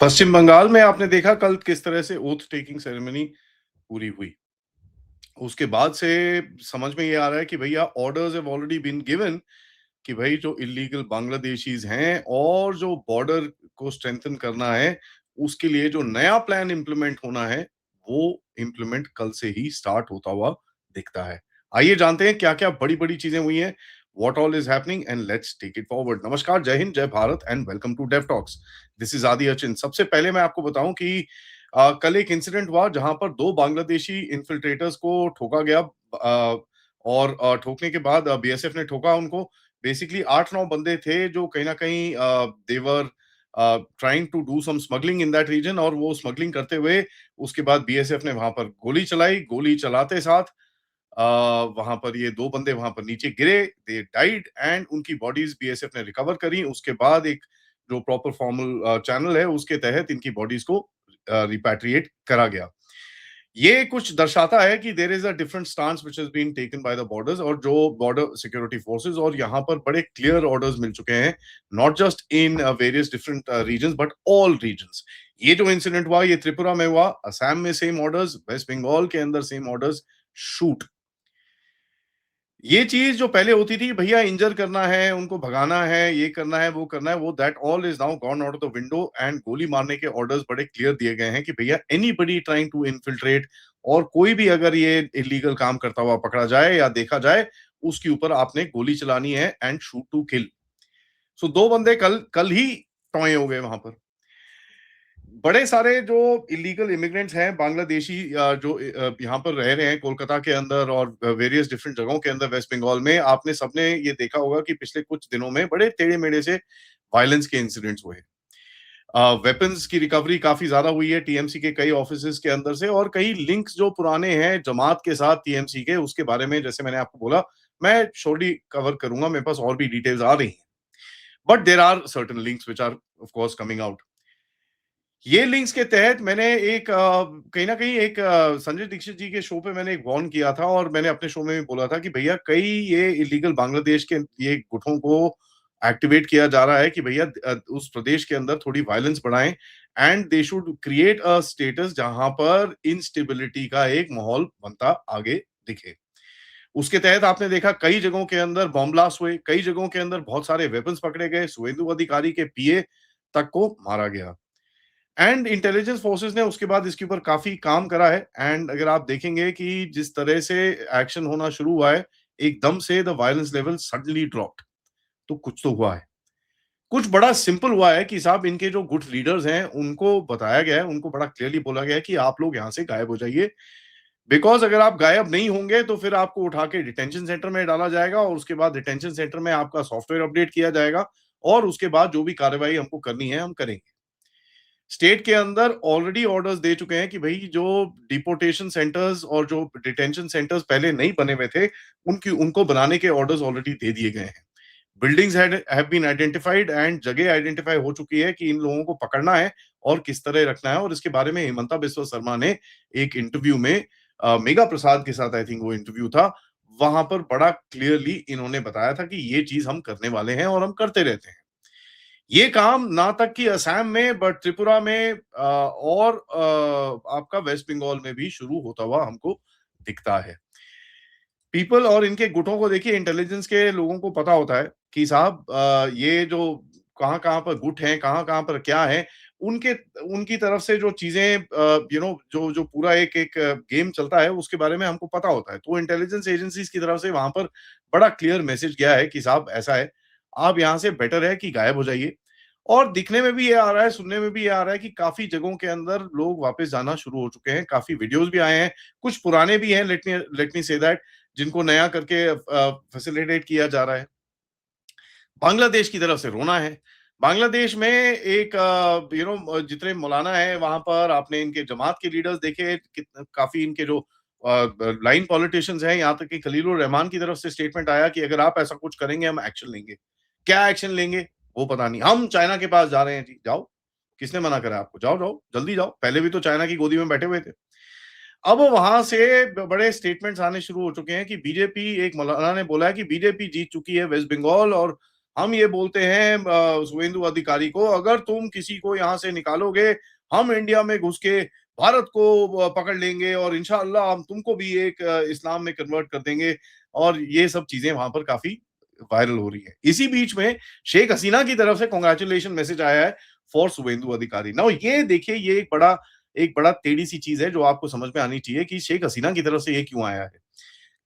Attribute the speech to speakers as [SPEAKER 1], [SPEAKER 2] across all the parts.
[SPEAKER 1] पश्चिम बंगाल में आपने देखा कल किस तरह से ओथ टेकिंग सेरेमनी पूरी हुई। उसके बाद से समझ में ये आ रहा है कि भैया orders have already been given कि भाई जो इल्लीगल बांग्लादेशीज हैं और जो बॉर्डर को स्ट्रेंथन करना है, उसके लिए जो नया प्लान इंप्लीमेंट होना है, वो इंप्लीमेंट कल से ही स्टार्ट होता हुआ दिखता है। आइए जानते हैं क्या-क्या बड़ी-बड़ी चीजें हुई हैं, what all is happening and let's take it forward. नमस्कार, जय हिंद, जय Bharat and welcome to Dave talks. This is Adi Achin. सबसे पहले मैं आपको बताऊं कि कल एक इंसिडेंट हुआ जहां पर 2 बांग्लादेशी इन्फिल्ट्रेटर्स को ठोका गया और ठोकने के बाद बीएसएफ ने ठोका उनको। बेसिकली 8-9 बंदे थे जो कहीं न कहीं they were trying to do some smuggling in that region और वो स्मगलिंग करते हुए उसके बाद बीएसएफ ने वहां पर गोली चलाई। गोली चलाते साथ वहां पर ये 2 बंदे वहां पर नीचे गिरे, दे डाइड एंड उनकी बॉडीज बीएसएफ ने रिकवर करी। उसके बाद एक जो प्रॉपर फॉर्मल चैनल है उसके तहत इनकी बॉडीज को रिपैट्रिएट करा गया। ये कुछ दर्शाता है कि there is a different stance which has been taken by the borders और जो बॉर्डर सिक्योरिटी फोर्सेस और यहाँ पर बड़े क्लियर ऑर्डर्स मिल चुके हैं, not just in various different reasons but all reasons. ये जो इंसिडेंट हुआ ये त्रिपुरा में हुआ, असम में सेम ऑर्डर्स, वेस्ट बंगाल के अंदर सेम ऑर्डर्स, शूट। ये चीज जो पहले होती थी भैया इंजर करना है, उनको भगाना है, ये करना है, वो that all is now gone out of the window and गोली मारने के ऑर्डर्स बड़े क्लियर दिए गए हैं कि भैया एनीबडी ट्राइंग टू इन्फिल्ट्रेट और कोई भी अगर ये इलीगल काम करता हुआ पकड़ा जाए या देखा जाए, उसके ऊपर आपने गोली चलानी है एंड शूट टू किल। सो 2 बंदे कल कल ही टॉय हो गए वहां पर। बड़े सारे जो इलीगल इमिग्रेंट्स हैं बांग्लादेशी जो यहाँ पर रह रहे हैं कोलकाता के अंदर और वेरियस डिफरेंट जगहों के अंदर वेस्ट बंगाल में, आपने सबने ये देखा होगा कि पिछले कुछ दिनों में बड़े टेढ़े मेढ़े से वायलेंस के इंसिडेंट्स हुए। वेपन्स की रिकवरी काफी ज्यादा हुई है टीएमसी के कई ऑफिसेज के अंदर से और कई लिंक्स जो पुराने हैं जमात के साथ टीएमसी के, उसके बारे में जैसे मैंने आपको बोला मैं शॉर्टली कवर करूंगा, मेरे पास और भी डिटेल्स आ रही हैं। But there are certain links which are of course coming out. ये लिंक्स के तहत मैंने एक कहीं न कहीं एक संजय दीक्षित जी के शो पे मैंने एक वार्न किया था और मैंने अपने शो में भी बोला था कि भैया कई ये इलीगल बांग्लादेश के ये गुटों को एक्टिवेट किया जा रहा है कि भैया उस प्रदेश के अंदर थोड़ी वायलेंस बढ़ाएं and they should create a status जहां पर इंस्टेबिलिटी का एक माहौल बनता आगे दिखे। उसके तहत आपने देखा कई जगहों के अंदर बॉम्ब ब्लास्ट हुए, कई जगहों के अंदर बहुत सारे वेपन्स पकड़े गए, शुभेंदु अधिकारी के पीए तक को मारा गया। एंड इंटेलिजेंस फोर्सेस ने उसके बाद इसके ऊपर काफी काम करा है एंड अगर आप देखेंगे कि जिस तरह से एक्शन होना शुरू हुआ है, एकदम से the violence level suddenly dropped. तो कुछ तो हुआ है, कुछ बड़ा सिंपल हुआ है कि साहब इनके जो गुट लीडर्स हैं उनको बताया गया है, उनको बड़ा क्लियरली बोला गया है कि आप लोग यहाँ से गायब हो जाइए। बिकॉज अगर आप गायब नहीं होंगे तो फिर आपको उठा के डिटेंशन सेंटर में डाला जाएगा और उसके बाद डिटेंशन सेंटर में आपका सॉफ्टवेयर अपडेट किया जाएगा और उसके बाद जो भी कार्रवाई हमको करनी है हम करेंगे। स्टेट के अंदर ऑलरेडी ऑर्डर्स दे चुके हैं कि भाई जो डिपोर्टेशन सेंटर्स और जो डिटेंशन सेंटर्स पहले नहीं बने हुए थे उनकी उनको बनाने के ऑर्डर्स ऑलरेडी दे दिए गए हैं। Buildings have been identified and जगह आइडेंटिफाई हो चुकी है कि इन लोगों को पकड़ना है और किस तरह रखना है और इसके बारे में हिमंता बिस्वा शर्मा ने एक इंटरव्यू में मेगा प्रसाद के साथ आई थिंक वो इंटरव्यू था, वहां पर बड़ा क्लियरली इन्होंने बताया था कि ये चीज हम करने वाले हैं और हम करते रहते हैं। ये काम ना तक कि असम में बट त्रिपुरा में और आपका वेस्ट बंगाल में भी शुरू होता हुआ हमको दिखता है। पीपल और इनके गुटों को देखिए, इंटेलिजेंस के लोगों को पता होता है कि साहब ये जो कहाँ-कहाँ पर गुट हैं, कहाँ-कहाँ पर क्या है, उनके उनकी तरफ से जो चीज़ें जो जो पूरा एक एक गेम चलता है उसके बारे में हमको पता होता है। तो इंटेलिजेंस एजेंसीज़ की तरफ से वहाँ पर बड़ा क्लियर मैसेज गया है कि साहब ऐसा है, आप यहाँ से बेटर है कि गायब हो जाइए। और दिखने में भी ये आ रहा है, सुनने में भी ये आ रहा है कि काफ़ी जगहों के अंदर लोग वापस जाना शुरू हो चुके हैं, काफ़ी वीडियोज़ भी आए हैं, कुछ पुराने भी हैं, लेट मी से दैट, जिनको नया करके फैसिलिटेट किया जा रहा है। बांग्लादेश की तरफ से रोना है। बांग्लादेश में एक जितने मौलाना हैं वहाँ पर आपने इनके जमात के लीडर्स देखे, काफ़ी इनके जो लाइन पॉलिटिशियंस हैं, यहाँ तक कि खलीलुर रहमान की तरफ से स्टेटमेंट आया कि अगर आप ऐसा कुछ करेंगे हम एक्शन लेंगे। क्या एक्शन लेंगे? वो पता नहीं। हम चाइना के पास जा रहे हैं जी, जाओ। किसने मना करा आपको? जाओ, जाओ, जल्दी जाओ। पहले भी तो चाइना की गोदी में बैठे हुए थे। अब वहां से बड़े स्टेटमेंट्स आने शुरू हो चुके हैं कि बीजेपी, एक मौलाना ने बोला है कि बीजेपी जीत चुकी है वेस्ट बंगाल और हम ये बोलते हैं शुभेंदु अधिकारी को, अगर तुम किसी को यहाँ से निकालोगे, हम इंडिया में घुस के भारत को पकड़ लेंगे और इंशाअल्लाह हम तुमको भी एक इस्लाम में कन्वर्ट कर देंगे। और ये सब चीजें वहां पर काफी वायरल हो रही है। इसी बीच में शेख हसीना की तरफ से कांग्रेचुलेशन मैसेज आया है फॉर शुभेंदु अधिकारी। नाउ ये देखिए, ये एक बड़ा टेढ़ी सी चीज है जो आपको समझ में आनी चाहिए कि शेख हसीना की तरफ से ये क्यों आया है।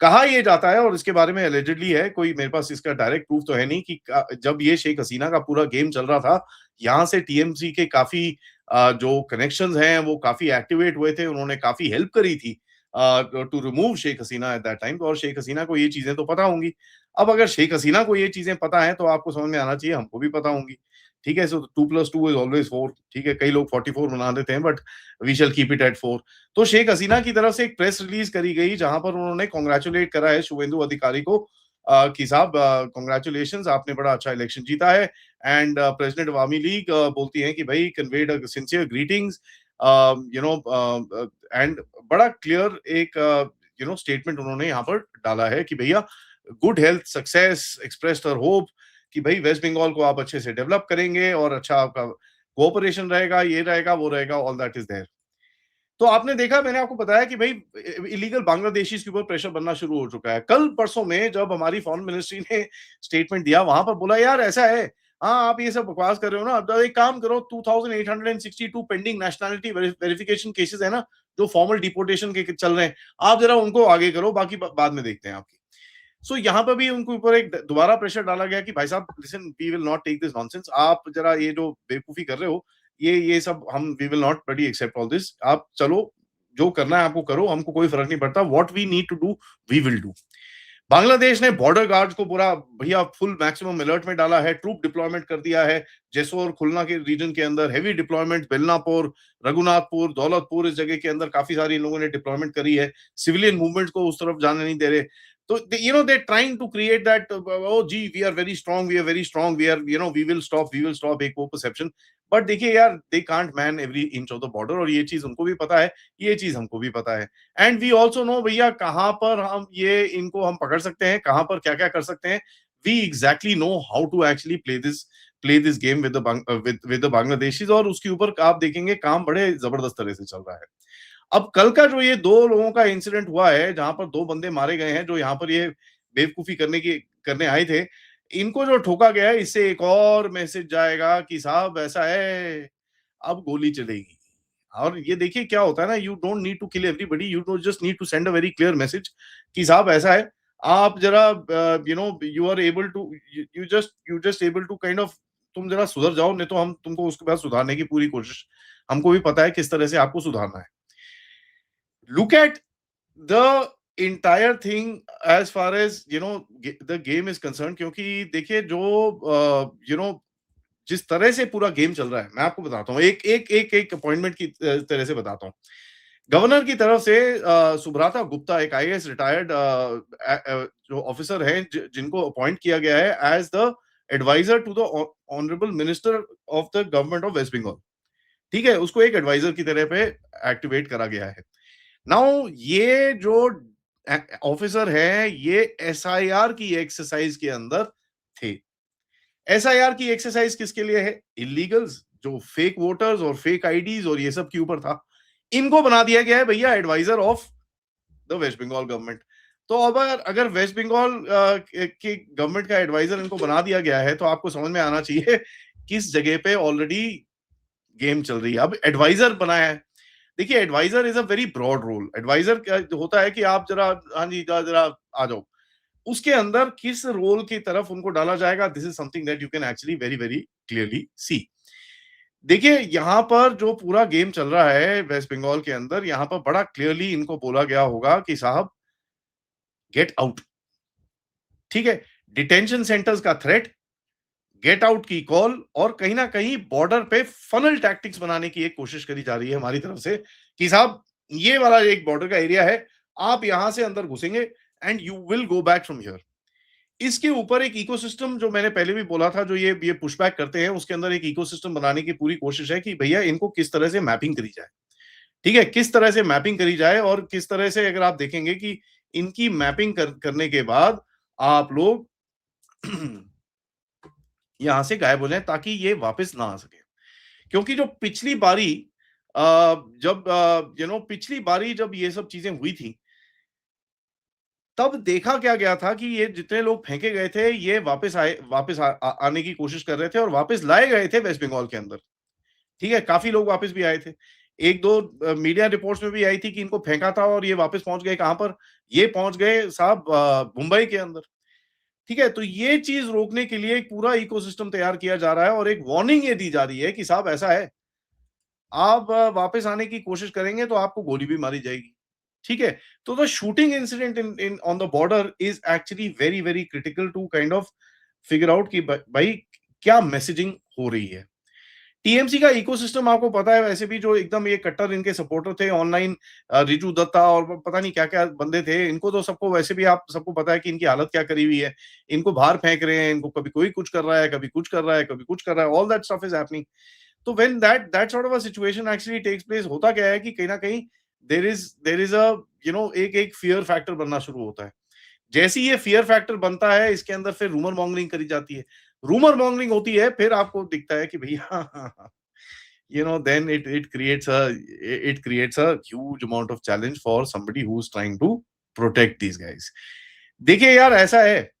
[SPEAKER 1] कहा ये जाता है और इसके बारे में एलिजेडली है, कोई मेरे पास इसका डायरेक्ट प्रूफ तो है नहीं, कि जब ये शेख हसीना का पूरा गेम चल रहा था, यहाँ से टीएमसी के काफी जो कनेक्शंस हैं वो काफी एक्टिवेट हुए थे, उन्होंने काफी हेल्प करी थी to remove Sheikh Hasina at that time, और शेख हसीना को ये चीजें तो पता होंगी। अब अगर शेख हसीना को ये चीजें पता है तो आपको समझ में आना चाहिए हमको भी पता होंगी। ठीक है, सो 2+2 इज ऑलवेज 4। ठीक है, कई लोग 44 बना देते हैं, but we shall keep it at 4। तो शेख हसीना की तरफ से एक प्रेस रिलीज करी गई जहां पर उन्होंने कॉन्ग्रेचुलेट करा है शुभेंदु अधिकारी को कि साहब कॉन्ग्रेचुलेशन, आपने बड़ा अच्छा इलेक्शन जीता है। एंड प्रेसिडेंट अवामी लीग बोलती है कि भाई conveyed sincere greetings, you know, and बड़ा क्लियर एक स्टेटमेंट उन्होंने यहाँ पर डाला है कि भैया good health success expressed her hope कि भाई वेस्ट बंगाल को आप अच्छे से डेवलप करेंगे और अच्छा आपका कोऑपरेशन रहेगा, ये रहेगा, वो रहेगा, ऑल दैट इज देयर। तो आपने देखा, मैंने आपको बताया कि भाई इलीगल बांग्लादेशीज के ऊपर प्रेशर बनना शुरू हो चुका है। कल परसों में जब हमारी फॉरेन मिनिस्ट्री ने स्टेटमेंट दिया, वहां पर बोला यार ऐसा है, हाँ आप ये सब बकवास कर रहे हो ना, तो एक काम करो, 2862 पेंडिंग नेशनैलिटी वेरिफिकेशन केसेस है ना, जो फॉर्मल डिपोर्टेशन के चल रहे हैं, आप जरा उनको आगे करो, बाकी बाद में देखते हैं आपकी। सो यहाँ पर भी उनके ऊपर एक दोबारा प्रेशर डाला गया कि भाई साहब listen, we will not take this nonsense, आप जरा ये जो बेवकूफी कर रहे हो, ये सब हम we will not buddy accept all this, आप चलो जो करना है आपको करो, हमको कोई फर्क नहीं पड़ता, what we need to do we will do. Bangladesh ने बॉर्डर गार्ड्स को पूरा भैया फुल मैक्सिमम अलर्ट में डाला है, ट्रूप डिप्लॉयमेंट कर दिया है जेसोर खुलना के रीजन के अंदर, हेवी डिप्लॉयमेंट बेलनापुर, रघुनाथपुर, दौलतपुर, इस जगह के अंदर काफी सारी इन लोगों ने डिप्लॉयमेंट करी है, सिविलियन मूवमेंट को उस तरफ जाने नहीं दे रहे। तो they trying to create that, ओ जी we are very strong, we are very strong, we are we will stop, एक वो परसेप्शन। बट देखिए यार, they can't man every inch of the border, और ये चीज उनको भी पता है, ये चीज हमको भी पता है। एंड वी ऑल्सो नो भैया कहाँ पर हम ये इनको हम पकड़ सकते हैं, कहाँ पर क्या क्या कर सकते हैं। We exactly know how to actually play this game with the Bangladeshis, और उसके ऊपर आप देखेंगे काम बड़े जबरदस्त तरह से चल रहा है। अब कल का जो ये दो लोगों का इंसिडेंट हुआ है, जहां पर दो बंदे मारे गए हैं जो यहाँ पर ये बेवकूफी करने आए थे, इनको जो ठोका गया है, इससे एक और मैसेज जाएगा कि साहब ऐसा है, अब गोली चलेगी। और ये देखिए क्या होता है ना, you don't need to kill everybody, you don't just need to send a very clear message कि साहब ऐसा है, आप जरा you are able to, you just able to kind of, तुम जरा सुधर जाओ, नहीं तो हम तुमको उसके बाद सुधारने की पूरी कोशिश, हमको भी पता है किस तरह से आपको सुधारना है। Look at the entire thing as far as the game is concern, क्योंकि देखिए जो जिस तरह से पूरा गेम चल रहा है, मैं आपको बताता हूँ, एक अपॉइंटमेंट की तरह से बताता हूँ। गवर्नर की तरफ से सुब्रता गुप्ता, एक आईएएस रिटायर्ड जो ऑफिसर हैं, जिनको अपॉइंट किया गया है as the adviser to the honourable minister of the government of West Bengal. ठीक है, उसको एक एडवाइजर की तरह पे एक्टिवेट करा गया है। नाउ ये जो ऑफिसर है, ये एसआईआर की एक्सरसाइज के अंदर थे। एसआईआर की एक्सरसाइज किसके लिए है? इलीगल्स, जो फेक वोटर्स और फेक आईडीज और ये सब के ऊपर था। इनको बना दिया गया है भैया adviser of the West Bengal government. तो अब अगर वेस्ट बंगाल की गवर्नमेंट का एडवाइजर इनको बना दिया गया है, तो आपको समझ में आना चाहिए किस जगह पे ऑलरेडी गेम चल रही है। अब एडवाइजर बनाया है, देखिए adviser is a very broad role. Adviser क्या होता है कि आप जरा, हाँ जी जरा आ जाओ, उसके अंदर किस रोल की तरफ उनको डाला जाएगा, this is something that you can actually very very clearly see. देखिए यहां पर जो पूरा गेम चल रहा है वेस्ट बंगाल के अंदर, यहां पर बड़ा क्लियरली इनको बोला गया होगा कि साहब गेट आउट। ठीक है, डिटेंशन सेंटर्स का थ्रेट, गेट आउट की कॉल, और कहीं ना कहीं बॉर्डर पे फनल टैक्टिक्स बनाने की एक कोशिश करी जा रही है हमारी तरफ से कि साहब ये वाला एक बॉर्डर का एरिया है, आप यहां से अंदर घुसेंगे and you will go back from here. इसके ऊपर एक इकोसिस्टम, जो मैंने पहले भी बोला था, जो ये पुशबैक करते हैं, उसके अंदर एक इकोसिस्टम बनाने की पूरी कोशिश है कि भैया इनको किस तरह से मैपिंग करी जाए। ठीक है, किस तरह से मैपिंग करी जाए, और किस तरह से अगर आप देखेंगे कि इनकी मैपिंग करने के बाद आप लोग यहाँ से गायब हो जाएँ ताकि ये वापस ना आ सके। क्योंकि जो पिछली बारी जब पिछली बारी जब ये सब चीज़ें हुई थी, तब देखा क्या गया था कि ये जितने लोग फेंके गए थे, ये वापस आने की कोशिश कर रहे थे और वापस लाए गए थे वेस्ट बंगाल के अंदर। ठीक है? काफ़ी लोग वापस भी आए थे। 1-2 मीडिया रिपोर्ट्स में भी आई थी कि इनको फेंका था और ये वापस पहुँच गए कहाँ पर? ये पहुँच गए साहब मुंबई के अंदर। ठीक है? तो ये चीज़ रोकने के लिए एक पूरा इकोसिस्टम तैयार किया जा रहा है और एक वार्निंग ये दी जा रही है कि साहब ऐसा है, आप वापस आने की कोशिश करेंगे तो आपको गोली भी मारी जाएगी। ठीक है? तो the shooting incident in in on the border is actually very, very critical to kind of figure out कि भाई क्या मैसेजिंग हो रही है। टीएमसी का इकोसिस्टम आपको पता है वैसे भी जो एकदम ये कट्टर इनके सपोर्टर थे ऑनलाइन रिजू दत्ता और पता नहीं क्या-क्या बंदे थे, इनको तो सबको वैसे भी आप सबको पता है कि इनकी हालत क्या करी हुई है। इनको बाहर फेंक रहे हैं, इनको कभी कोई कुछ कर रहा है, कभी कुछ कर रहा है, कभी कुछ कर रहा है, all that stuff is happening. तो when that sort of a situation actually takes place होता क्या है कि कहीं न कहीं देयर इज़ अ एक एक फियर फैक्टर बनना शुरू होता है। जैसे ही ये फियर फैक्टर बनता है, इसके अंदर फिर रूमर मॉन्गरिंग करी जाती है। रूमर मॉन्गरिंग होती है, फिर आपको दिखता है कि भैया then it creates a huge amount of challenge for somebody who's trying to protect these guys. देखिए यार ऐसा है,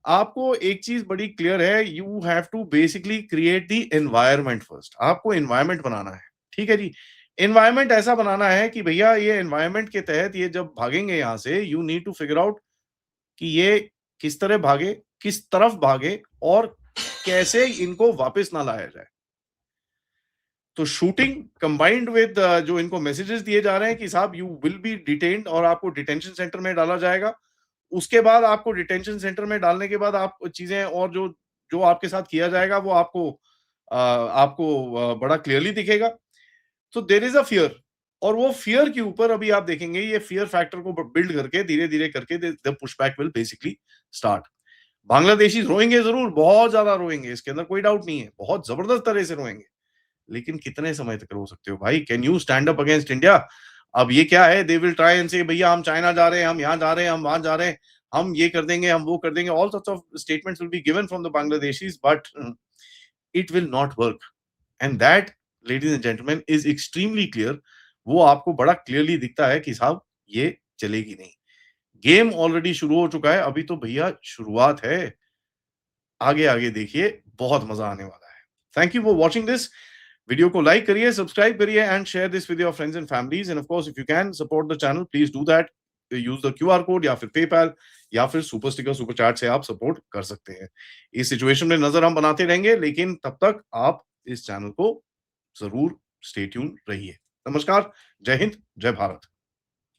[SPEAKER 1] आपको एक चीज बड़ी क्लियर है, you have to basically create the environment first. आपको एनवायरनमेंट बनाना है, ठीक है जी। एनवायरनमेंट ऐसा बनाना है कि भैया ये एनवायरनमेंट के तहत ये जब भागेंगे यहाँ से, you need to figure out कि ये किस तरह भागे, किस तरफ भागे और कैसे इनको वापस ना लाया जाए। तो शूटिंग कंबाइंड विद जो इनको मैसेजेस दिए जा रहे हैं कि साहब यू विल बी डिटेन्ड और आपको डिटेंशन सेंटर में डाला जाएगा। उसके बाद आपको डिटेंशन सेंटर में डालने के बाद आप चीज़ें और जो जो आपके साथ किया जाएगा वो आपको बड़ा क्लियरली दिखेगा। तो देयर इज़ अ फियर और वो फियर के ऊपर अभी आप देखेंगे ये फियर फैक्टर को ब बिल्ड करके धीरे-धीरे करके the pushback will basically start. Bangladeshis रोएँगे ज़रूर, बहुत ज़्यादा रोएँगे, इसके अंदर कोई डाउट नहीं है, बहुत ज़बरदस्त तरह से रोएँगे। लेकिन कितने समय तक रो सकते हो भाई? Can you stand up against India? अब ये क्या है, दे विल ट्राई एंड से भैया हम चाइना जा रहे हैं, हम यहाँ जा रहे हैं, हम वहाँ जा रहे हैं, हम ये कर देंगे, हम वो कर देंगे। All sorts of statements will be given from the Bangladeshis but it will not work and that ladies and gentlemen is extremely clear. वो आपको बड़ा क्लियरली दिखता है कि साहब ये चलेगी नहीं। गेम ऑलरेडी शुरू हो चुका है, अभी तो भैया शुरुआत है। आगे-आगे देखिए, बहुत मज़ा आने वाला है। Thank you for watching this. Video को लाइक करिए, सब्सक्राइब करिए and share this with your friends and families end of course if you can support the channel please do that. Use the QR code या फिर PayPal या फिर super sticker, super chat से आप support कर सकते हैं। इस सिचुएशन में नज़र हम बनाते रहेंगे, लेकिन तब तक आप इस चैनल को ज़रूर स्टे ट्यून रहिए। नमस्कार, जय हिंद, जय भारत।